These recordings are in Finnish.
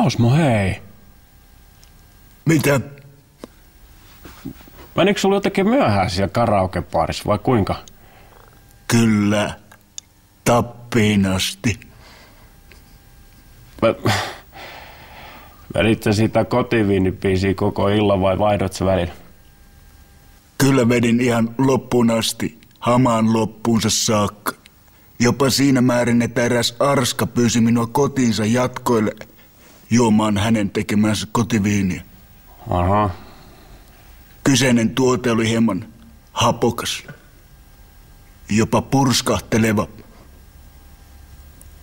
Osmo, hei. Mitä? Menikö sulla jotenkin myöhään siellä karaokebaarissa vai kuinka? Kyllä. Tappiin asti. Veditte sitä kotiviinipiisiä koko illan vai vaihdot se välillä? Kyllä vedin ihan loppuun asti. Hamaan loppuunsa saakka. Jopa siinä määrin, että eräs arska pyysi minua kotiinsa jatkoille juomaan hänen tekemänsä kotiviiniä. Aha. Kyseinen tuote oli hieman hapokas. Jopa purskahteleva.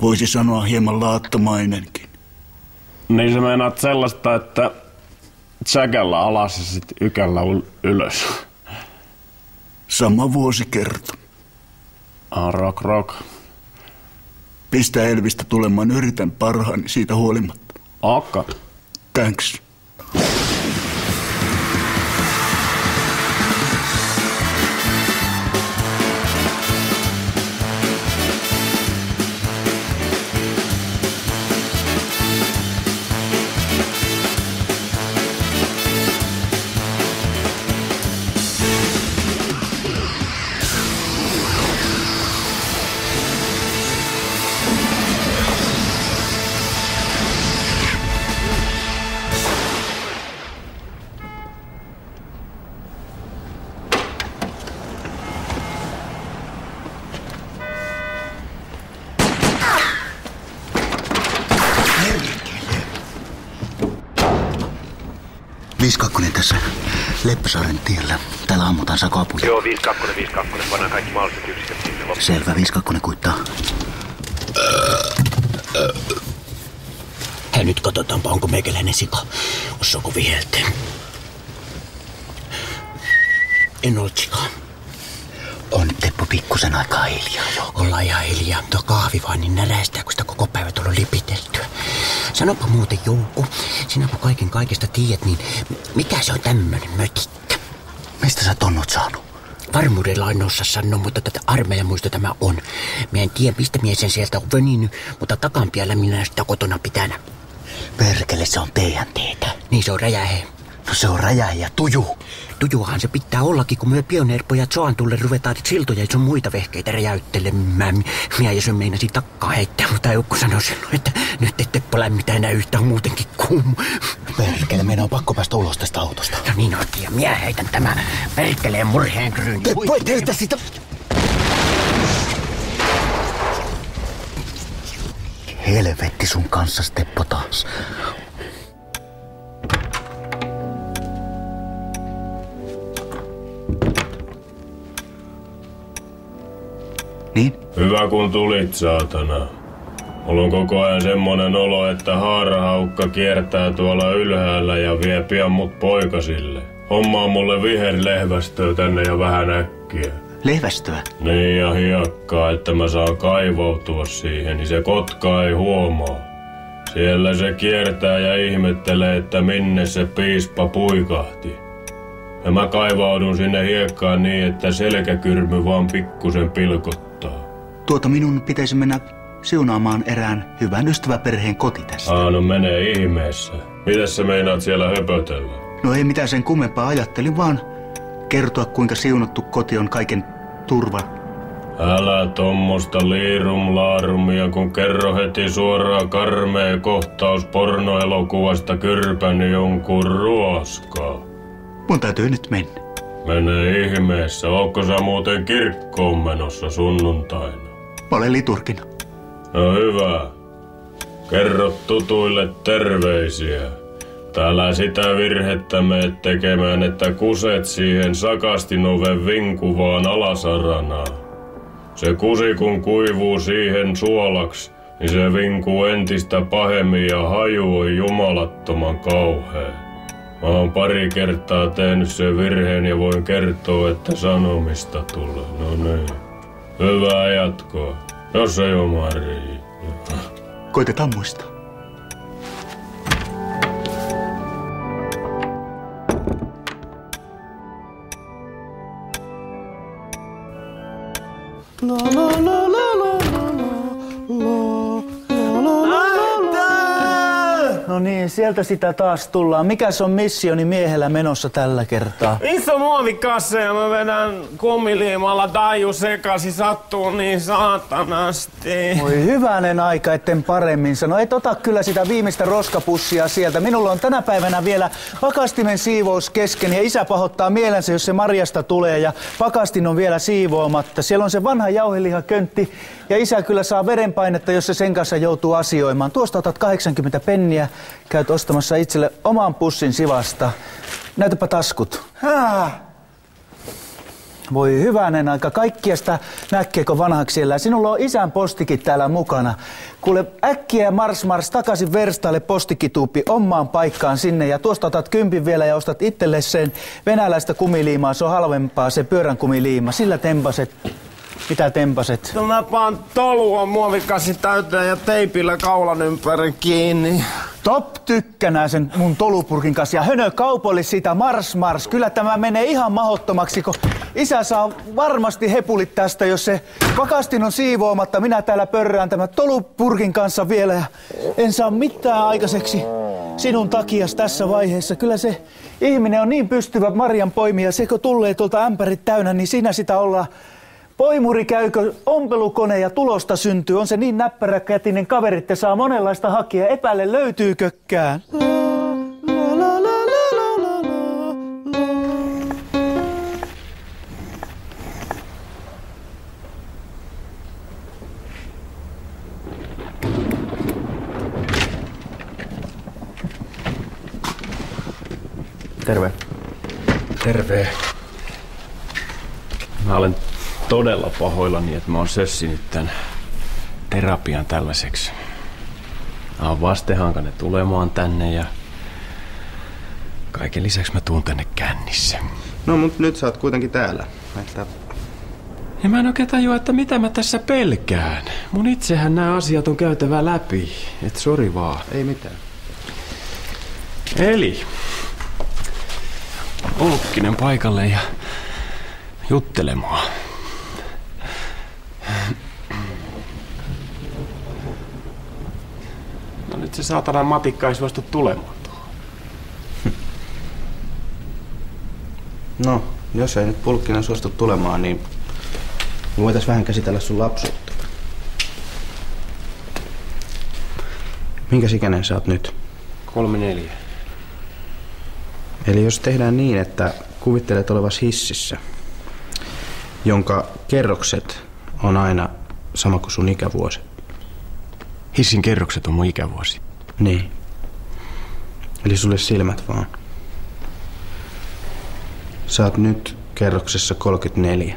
Voisi sanoa hieman laattomainenkin. Niin sä meinaat sellaista, että tsäkällä alas ja sit ykällä ylös. Sama vuosikerta. Rock. Pistä Elvistä tulemaan, yritän parhaani siitä huolimatta. Akka. Thanks. Viiskakkonen tässä Leppäsaaren tiellä. Täällä ammutaan sakapuja. Joo, 52. Pannaan kaikki mahdolliset yksiköt sinne loppuun. Selvä, 52 kuittaa. Hei, nyt katsotaanpa, onko meikäläinen sika. Osaako vihelteen? En ole sikaa. On Teppo pikkusen aikaa hiljaa jo. Ollaan ihan hiljaa. Tuo kahvi vaan niin närästää, kun sitä koko päivä tuolla lipiteltyä. Sanopa muuten, Jouko, sinä kun kaiken kaikesta tiedät, niin mikä se on tämmönen mötikkä? Mistä sä ton oot saanut? Varmuudella en osaa sanoa, mutta tätä armeijan muista tämä on. Mä en tiedä, mistä mies sen sieltä on vöninyt, mutta takanpiällä minä sitä kotona pitänä. Perkele, se on teidän teetä. Niin se on räjähe. No se on räjähe ja tuju. Tujuahan se pitää ollakin, kun myö pioneeripojat Soantulle ruvetaan siltoja ja sun muita vehkeitä räjäyttelemään. Minä ja sen meinasin takkaa heittää, mutta joku sanoi silloin, että nyt ei Teppo lämmitä enää yhtään muutenkin kuumu. Perkele, meidän on pakko päästä ulos tästä autosta. No niin oikein, ja minä heitän tämän perkeleen murheen kryyni. Teppo, et heitä sitä! Helvetti sun kanssas, Teppo, taas. Niin? Hyvä kun tulit, saatana. Mulla on koko ajan semmonen olo, että haarahaukka kiertää tuolla ylhäällä ja vie pian mut poikasille. Hommaa mulle viherlehvästöä tänne ja vähän äkkiä. Lehvästöä? Niin ja hiekkaa, että mä saan kaivautua siihen, niin se kotka ei huomaa. Siellä se kiertää ja ihmettelee, että minne se piispa puikahti. Ja mä kaivaudun sinne hiekkaan niin, että selkäkyrmy vaan pikkusen pilkottaa. Minun pitäisi mennä siunaamaan erään hyvän ystäväperheen koti tästä. No menee ihmeessä. Mitäs sä meinaat siellä höpötellä? No ei mitään sen kummempaa, ajattelin vaan kertoa, kuinka siunattu koti on kaiken turva. Älä tommosta liirum-laarumia, kun kerro heti suoraan karmea kohtaus pornoelokuvasta kyrpäni jonkun ruoskaa. Mun täytyy nyt mennä. Mene ihmeessä. Ootko sä muuten kirkkoon menossa sunnuntaina? Mä olen liturgina. No hyvä. Kerro tutuille terveisiä. Älä sitä virhettä mene tekemään, että kuset siihen sakastinoven vinkuvaan alasaranaan. Se kusi kun kuivuu siihen suolaksi, niin se vinkuu entistä pahemmin ja haju on jumalattoman kauhea. Mä oon pari kertaa tehnyt sen virheen ja voin kertoa, että sanomista tulee. No niin. Hyvää jatkoa. Jos ei oo Mari. Koitetaan muistaa. No niin, sieltä sitä taas tullaan. Mikäs on missioni miehellä menossa tällä kertaa? Iso muovikassa ja mä vedän kumiliimalla taiju sekaisin, sattuu niin saatanasti. Voi hyvänen aika, etten paremmin sano. Et ota kyllä sitä viimeistä roskapussia sieltä. Minulla on tänä päivänä vielä pakastimen siivous kesken ja isä pahoittaa mielensä, jos se marjasta tulee ja pakastin on vielä siivoamatta. Siellä on se vanha jauhelihaköntti ja isä kyllä saa verenpainetta, jos se sen kanssa joutuu asioimaan. Tuosta otat 80 penniä, käyt ostamassa itselle oman pussin sivasta. Näytäpä taskut. Voi hyvänen aika, kaikkia sitä näkeekö vanhaksi elää. Sinulla on isän postikin täällä mukana. Kuule, äkkiä mars takaisin verstaalle postikituuppi omaan paikkaan sinne. Ja tuosta otat 10 vielä ja ostat itselle sen venäläistä kumiliimaa. Se on halvempaa, se pyörän kumiliima. Sillä tempaset. Mitä tempaset? No mä paan tolua muovikassi täyteen ja teipillä kaulan ympäri kiinni. Top tykkänään sen mun tolupurkin kanssa ja hönö kaupoille sitä mars. Kyllä tämä menee ihan mahottomaksi, kun isä saa varmasti hepulit tästä, jos se pakastin on siivoamatta. Minä täällä pörrään tämän tolupurkin kanssa vielä ja en saa mitään aikaiseksi sinun takias tässä vaiheessa. Kyllä se ihminen on niin pystyvä marjan poimija. Se kun tulee tuolta ämpärit täynnä, niin siinä sitä ollaan. Poimuri käykö ompelukone ja tulosta syntyy. On se niin näppäräkätinen kaveri, että saa monenlaista hakia. Epäile löytyykökkään. Terve. Terve. Mä olen todella pahoillani, että mä oon sössinyt tän terapian tällaiseksi. Mä oon vastenhankainen tulemaan tänne ja kaiken lisäksi mä tuun tänne kännissä. No mut nyt sä oot kuitenkin täällä. Ja mä en oikein tajua, että mitä mä tässä pelkään. Mun itsehän nämä asiat on käytävä läpi. Et sori vaan. Ei mitään. Eli Olkkinen paikalle ja juttelemaan. No nyt se saatana matikka ei suostu tulemaan tuohon. No, jos ei nyt Pulkkinen suostu tulemaan, niin voitais vähän käsitellä sun lapsuutta. Minkäs ikäinen sä oot nyt? 3-4. Eli jos tehdään niin, että kuvittelet olevas hississä, jonka kerrokset on aina sama kuin sun ikävuosi. Hissin kerrokset on mun ikävuosi. Niin. Eli sulle silmät vaan. Sä oot nyt kerroksessa 34.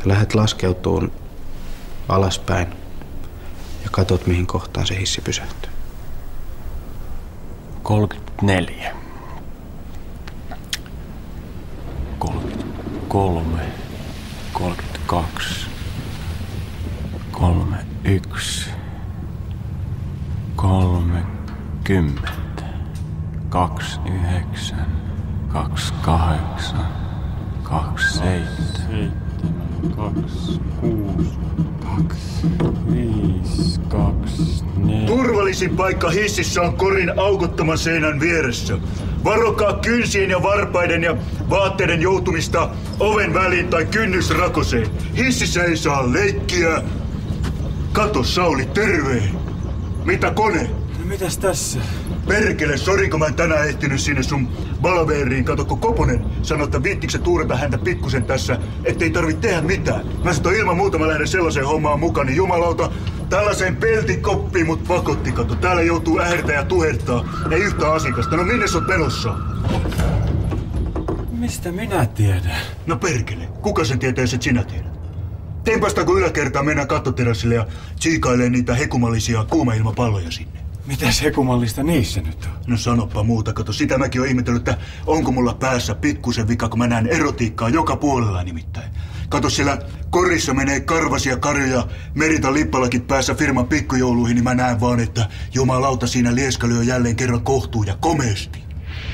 Lähet laskeutuun alaspäin ja katot mihin kohtaan se hissi pysähtyy. 34. 33. 32. 31. 30. 29. 28. 27. 26. 25. 24. Turvallisin paikka hississä on korin aukottoman seinän vieressä. Varokaa kynsien ja varpaiden ja vaatteiden joutumista oven väliin tai kynnysrakoseen. Hississä ei saa leikkiä. Kato Sauli, terve! Mitä kone? No mitäs tässä? Perkele, sori kun mä en tänään ehtinyt sinne sun balveeriin. Kato, kun Koponen sanoi, että viittikö tuurata häntä pikkusen tässä, ettei tarvitse tehdä mitään. Mä sanoin, ilman muuta mä lähden sellaiseen hommaan mukaan, niin jumalauta, tällaiseen peltikoppiin mut pakotti. Kato, täällä joutuu ähertää ja tuhertaa. Ei yhtä asiakasta. No minne sä oot menossa? Mistä minä tiedän? No perkele, kuka sen tietää, jos et sinä tiedä? Tempasta kun yläkertaan mennään kattoterassille ja tsiikailee niitä hekumallisia kuumailmapalloja sinne. Mitäs hekumallista niissä nyt on? No sanoppa muuta, kato, sitä mäkin oon ihmetellyt, että onko mulla päässä pikkusen vika, kun mä näen erotiikkaa joka puolella nimittäin. Kato, siellä korissa menee karvasia karjoja, Merita lippalakit päässä firman pikkujouluihin, niin mä näen vaan, että jumalauta siinä lieskali on jälleen kerran kohtuu ja komeasti.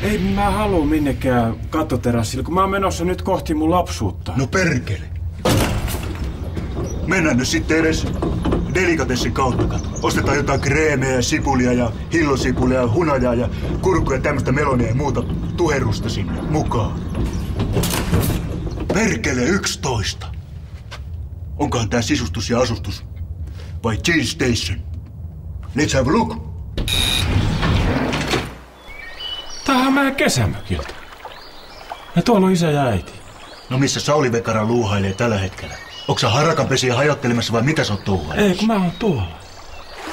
Ei mä halua minnekään kattoterassille, kun mä oon menossa nyt kohti mun lapsuutta. No perkele. Mennään nyt sitten edes. delikatessin kautta, kato. Ostetaan jotain kreemeä ja sipulia ja hillosipulia ja hunajaa ja kurkkuja ja tämmöstä melonia ja muuta tuherusta sinne mukaan. Perkele 11. Onkohan tää sisustus ja asustus? Vai change station? Let's have a look. Tämähän meidän kesämökiltä. Ja tuolla on isä ja äiti. No missä Sauli Vekara luuhailee tällä hetkellä? Onko sä harakanpesiä hajottelemassa vai mitä sä oot touhailemassa? Ei, kun mä oon tuolla.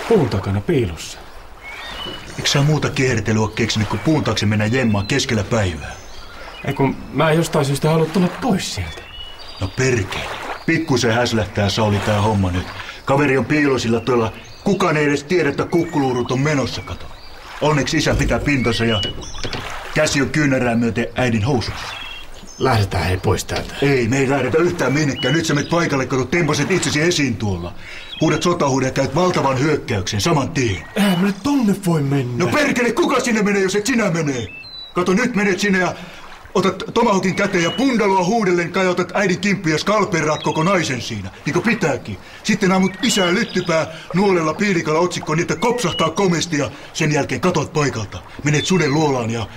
Puun takana piilossa. Eikö sä muuta kiertelyä oo keksinyt, kun puun taakse mennä jemmaan keskellä päivää? Ei, kun mä en jostain syystä halua tulla pois sieltä. No perkele. Pikkusen häslähtää Sauli tää homma nyt. Kaveri on piilosilla tuolla. Kukaan ei edes tiedä, että kukkuluurut on menossa, kato. Onneksi isä pitää pintansa ja käsi on kyynärää myöten äidin housuissa. Lähdetään hei pois täältä. Ei, me ei lähdetä yhtään minnekään. Nyt sä menet paikalle, kato, tempaset itsesi esiin tuolla. Huudat sotahuuden ja käyt valtavan hyökkäyksen saman tien. Eihän me nyt tonne voi mennä. No perkele, kuka sinne menee, jos et sinä menee? Kato, nyt menet sinne ja otat tomahawkin käteen ja pundaloa huudellen kajotat äidin kimppiä ja skalperaat koko naisen siinä, niin kuin pitääkin. Sitten ammut isää lyttypää nuolella piilikalla otsikkoon, niitä kopsahtaa komesti ja sen jälkeen katot paikalta. Menet suden luolaan ja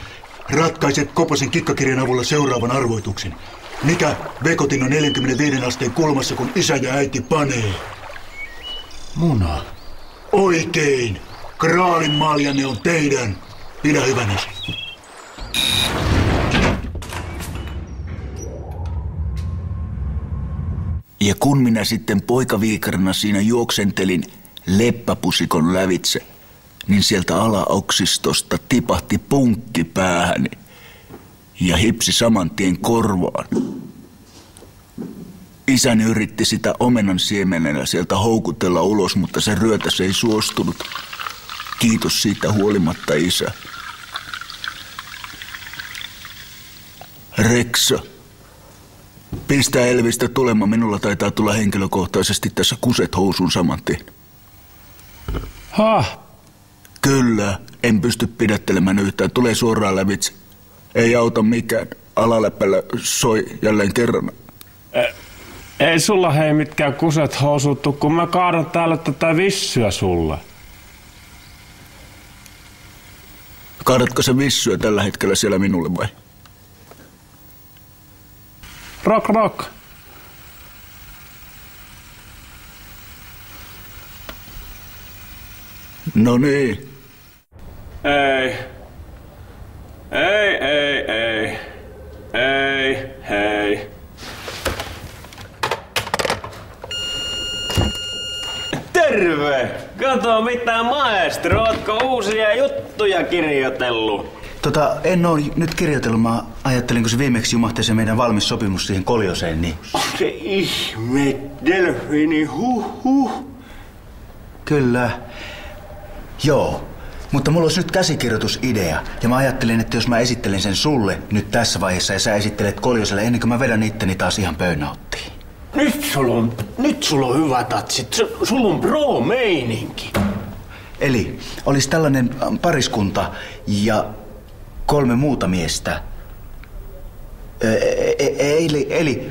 ratkaiset Koposen kikkakirjan avulla seuraavan arvoituksen. Mikä vekotin on 45 asteen kulmassa, kun isä ja äiti panee? Muna. Oikein. Kraalin maljanne on teidän. Pidä hyvänäsi. Ja kun minä sitten poikaviikarina siinä juoksentelin leppäpusikon lävitse, niin sieltä alaoksistosta tipahti punkki päähäni ja hipsi saman tien korvaan. Isäni yritti sitä omenan siemenellä sieltä houkutella ulos, mutta se ryötäs ei suostunut. Kiitos siitä huolimatta, isä. Reksa. Pistä Elvistä tulemaan, minulla taitaa tulla henkilökohtaisesti tässä kuset housun saman tien. Kyllä, en pysty pidättelemään yhtään. Tulee suoraan lävitse. Ei auta mikään. Alaläppällä soi jälleen kerran. Ei sulla hei mitkään kuset housuttu, kun mä kaadan täällä tätä vissyä sulle. Kaadatko se vissyä tällä hetkellä siellä minulle vai? Rock. No niin. Ei, hei. Terve! Kato mitä maestro, ootko uusia juttuja kirjoitellut? En oo nyt kirjoitellut, mä ajattelin, kun se viimeksi jumahti se meidän valmis sopimus siihen Koljoseen, niin... Se ihme, delfiini, huh. Kyllä. Joo. Mutta mulla olisi nyt käsikirjoitusidea. Ja mä ajattelin, että jos mä esittelen sen sulle nyt tässä vaiheessa ja sä esittelet Koljoselle ennen kuin mä vedän itteni taas ihan burnouttiin. Nyt sulla on hyvä tatsit. Sulla on pro-meininki. Eli olisi tällainen pariskunta ja 3 muuta miestä. Eli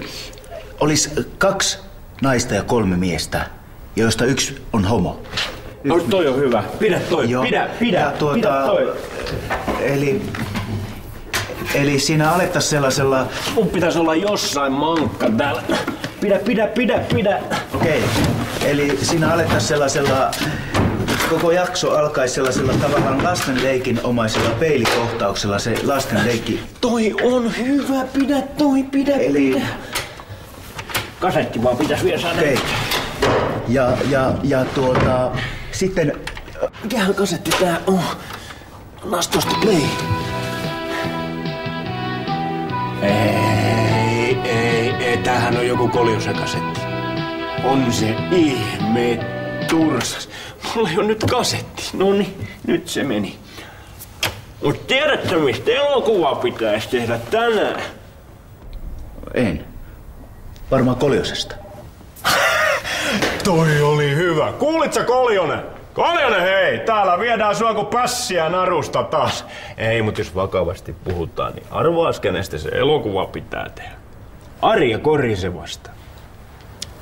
olisi 2 naista ja 3 miestä, joista 1 on homo. No, toi on hyvä. Pidä toi. Joo. Pidä toi. Eli siinä alettaisiin sellaisella... Mun pitäisi olla jossain mankka täällä. Pidä. Okei. Eli siinä alettaisiin sellaisella... Koko jakso alkaisi sellaisella tavallaan lastenleikin omaisella peilikohtauksella, se lastenleikki. Toi on hyvä, pidä. Eli... Kasetti vaan pitäisi vielä saada. Okei. Ja sitten... Mikähän kasetti tää on? Nastosta play. Ei, tämähän on joku Koljosen kasetti. On se ihme tursas. Mulla ei oo nyt kasetti. Noniin, nyt se meni. Mut tiedätkö mistä elokuvaa pitäisi tehdä tänään? En. Varmaan Koljosesta. Toi oli hyvä. Kuulitsä Koljonen? Koljonen hei! Täällä viedään sua kuin pässiä narusta taas. Ei, mut jos vakavasti puhutaan, niin arvaas kenestä se elokuva pitää tehdä. Arja Korisevasta.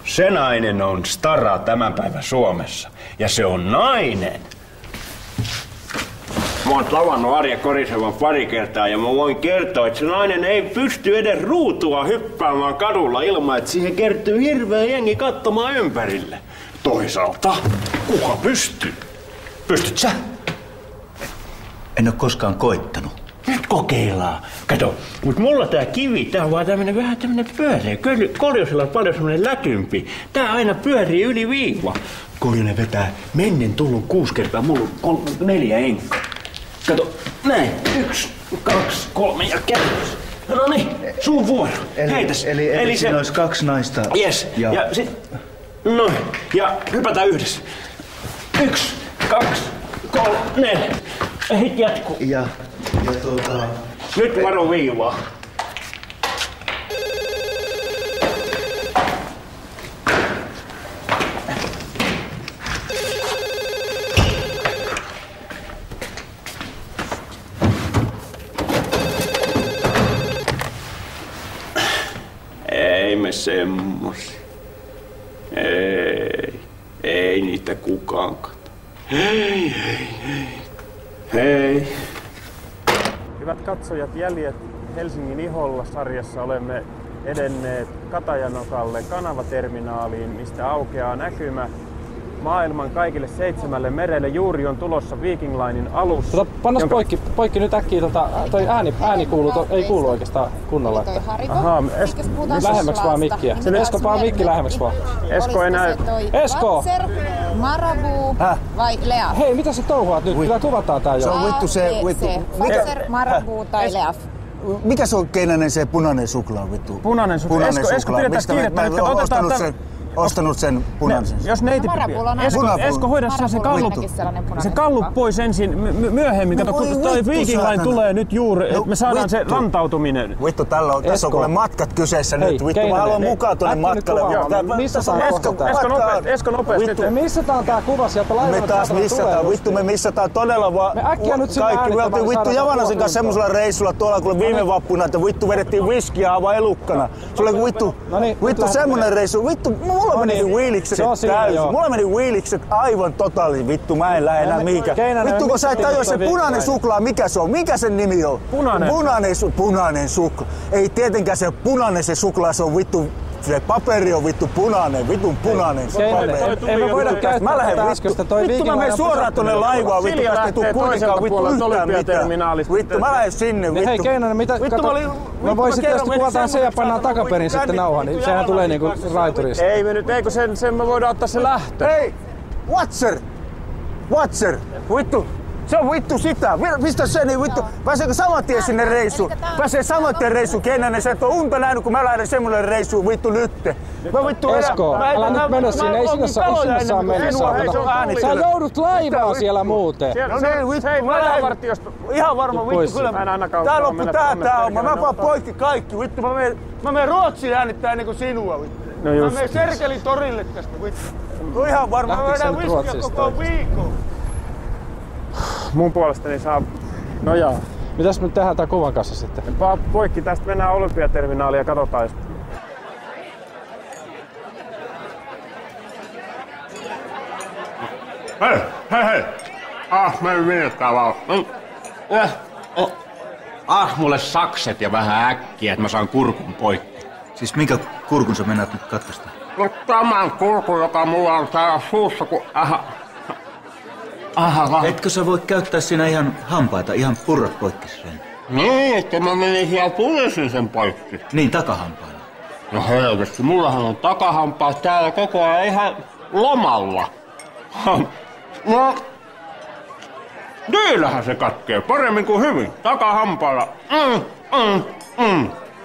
Se nainen on stara tämän päivän Suomessa. Ja se on nainen. Mä oon tavannut Arja Korisevan pari kertaa ja mä voin kertoa, että se nainen ei pysty edes ruutua hyppäämään kadulla ilman, että siihen kertyy hirveä jengi katsomaan ympärille. Toisaalta, kuka pystyy? Pystyt sä? En oo koskaan koittanut. Nyt kokeillaan. Kato, mut mulla tää kivi, tää on vaan vähän tämmönen pyöreä. Koljosella on paljon semmonen lätympi. Tää aina pyörii yli viiva. Koljonen vetää mennen tullun 6 kertaa, mulla on 4 enkkaa. Kato, näin. 1, 2, 3 ja käännös. Noniin, sun vuoro. Heitäs. Eli siinä olisi 2 naista. Yes. Ja sit... Noin. Ja hypätään yhdessä. 1, 2, 3, 4. Hit jatkuu. Ja Nyt varo viivaa. Ei me semmosia. Ei niitä kukaan kato. Hei. Hyvät katsojat, Jäljet Helsingin iholla -sarjassa olemme edenneet Katajanokalle kanavaterminaaliin, mistä aukeaa näkymä maailman kaikille 7 merelle. Juuri on tulossa Viking Linen alus. Pannas poikki nyt äkkiä, toi ääni kuuluu, ei kuulu oikeastaan kunnolla. Että... Ahaa, lähemmäksi vaan mikkiä. Esko, paa mikki lähemmäksi vaan. Esko ei näy. Esko! Marabu vai Leaf? Hei, mitä sä touhuat nyt? Kyllä kuvataan tää jo. Se on vittu se... Fazer, Marabu tai Leaf? Mikä se on keinainen se punainen suklaa vittu? Punainen suklaa. Esko pidetään kiirettä nyt. Ostanut sen punaisen. Jos neiti... Esko, hoida se gallup pois ensin myöhemmin. Kato, kun toi Viking Line tulee nyt juuri, että me saadaan se rantautuminen. Vittu, tässä on kuule matkat kyseessä nyt. Vittu, mä haluan mukaan tuonne matkalle. Missä tää on? Esko, nopeasti. Me missataan tää kuva sieltä laivalta. Me taas missataan. Vittu, me missataan todella vaan. Me äkkiä nyt sinne kaikki. Me oltiin vittu Javanasen kanssa semmosella reissulla tuolla kuule viime vappuna, että vittu vedettiin whiskiä aivan elukkana. Se oli vittu semmonen reissu. Vittu, mulla meni wheelikset täysin. Mulla meni wheelikset aivan totaali. Vittu, mä en lähde enää mihinkään. Vittu, kun sä et tajua se punainen suklaa, mikä se on? Mikä sen nimi on? Punainen suklaa. Ei tietenkään se punainen se suklaa, se on vittu... Se paperi on vittu punainen, vitun punainen paperi. Ei me voida käyttää tätä äskeistä toi Viking Line. Vittu, mä menen suoraan tonne laivaan, vittu, tästä ei tuu kuitenkaan vittu yhtään mitään. Vittu, mä lähden sinne, vittu. Hei Keinonen, mitä? Mä voisin tästä kuvataan se ja pannaan takaperin sitten nauhan, niin sehän tulee niinku raiturista. Ei me nyt, eikö sen me voidaan ottaa se lähtö. Hei, Watcher, vittu. Se on vittu sitä. Pistä se niin vittu. Pääseekö saman tien sinne reissuun? Pääsee saman tien reissuun. Keinainen, sä et oo unta nähnyt, kun mä lähden semmoinen reissuun vittu nytte. Esko, älä nyt mennä sinne. Ei sinne saa mennä. Sä joudut laivaan siellä muuten. Mä lähden vartiosta. Ihan varma vittu. Kyllä. Tää loppu tää homma. Mä vaan poikki kaikki. Vittu, mä menen Ruotsiin äänittää ennen kuin sinua. Vittu. Mä menen Serkelin torille tästä. Vittu. Ihan varma. Mä vedän whiskiä koko viikon. Mun puolestani saa... No jaa. Mitäs me tehdään tän kuvan kanssa sitten? Poikki tästä mennään Olympiaterminaaliin ja katsotaan. Hei! Mä en minnekään vaan. Mulle sakset ja vähän äkkiä, että mä saan kurkun poikki. Siis minkä kurkun sä mennät nyt katkaista? No tämän kurkun, joka mulla on täällä suussa, kun... Etkö sä voi käyttää siinä ihan hampaita, ihan purrat poikki sen? Niin, että mä menin siellä pulisin sen poikki. Niin, takahampailla. No helvetti, mullahan on takahampaat täällä koko ajan ihan lomalla. No, niillähän se katkee paremmin kuin hyvin. Takahampailla.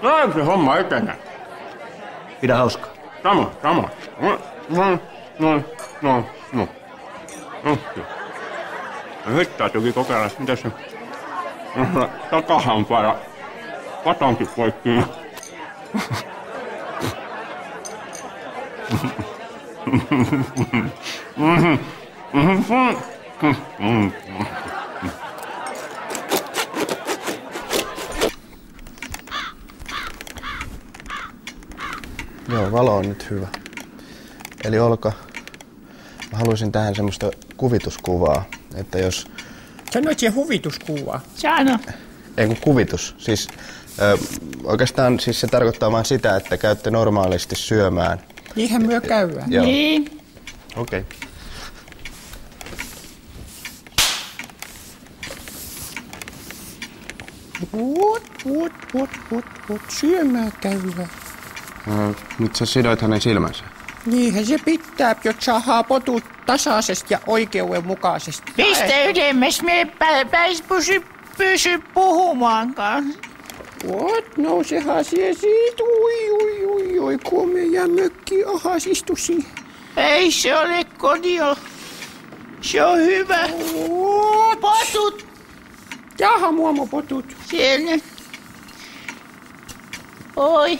Näin se homma etenee. Pidä hauskaa. Sama. No. Nyt täytyykin kokeilla, miten se takahampailla katonkin poikki. Joo, valo on nyt hyvä. Eli Olka, mä haluaisin tähän semmoista kuvituskuvaa, että jos... Sanoit se huvituskuva. Sano. Ei kun kuvitus. Siis oikeastaan siis se tarkoittaa vain sitä, että käytte normaalisti syömään. Niinhän myö käydään. Joo. Niin. Okei. Syömään käydään. Nyt sä sidoit hänen silmänsä. Niinhän se pitää, jos saadaan potut tasaisesti ja oikeudenmukaisesti. Mistä ylemmäs me pysy puhumaankaan? No sehän sie siitä. Ui, komea mökki. Ahas, istu siihen. Ei se ole kodio. Se on hyvä. Potut. Jaha, muomo potut. Siellä. Oi.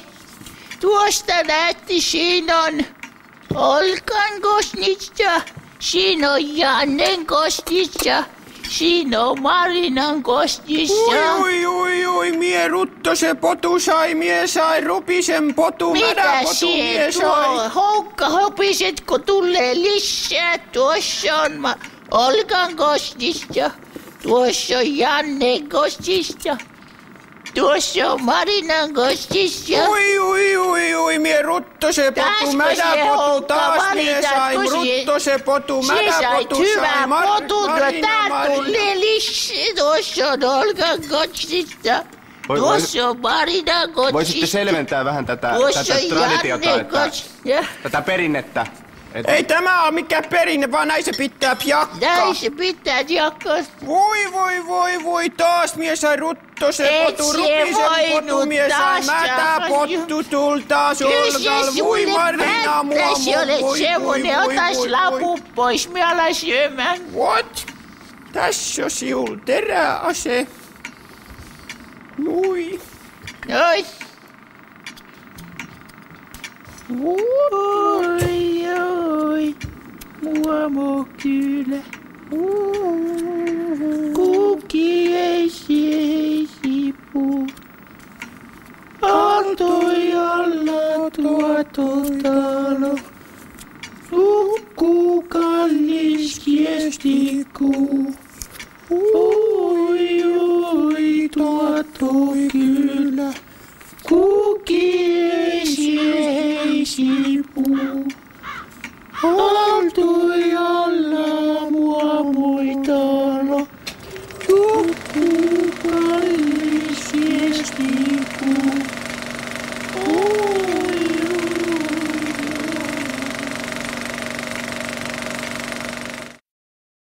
Tuosta näytti, siinä on Olkan Kostnitsa, siinä on Jannen Kostnitsa, siinä on Marinan Kostnitsa. Ui, mie rutto se potu sai, mie sai rupisen potu, mädä potu mie sai. Houkka hopisetko tulee lisää, tuossa on Olkan Kostnitsa, tuossa on Jannen Kostnitsa. Tuossa on Marinan Kostissa. Ui, mie rutto se potu, mädä potu, taas mie sai, rutto se potu, mädä potu sai. Hyvä potu, tää tulee lisää. Tuossa on Olkan Kostissa. Tuossa on Marinan Kostissa. Voisitte selventää vähän tätä traditiota, tätä perinnettä. Ei tämä ole mikään perinne, vaan näin se pitää jakkaa. Näin se pitää jakkaa. Voi, taas mie sai rutto se potu, rupisen potu, mie sai mätä pottu, tultaas Olgal, voi Marina, mua. Tässä olet semmonen, otais lapun pois, me alan syömään. What? Tässä on siul teräase. Nui. Noi. Oi, muamo kyllä. Kuki ei sipu. Antoi alla tuototalo. Tukku kallis kiesti kuu.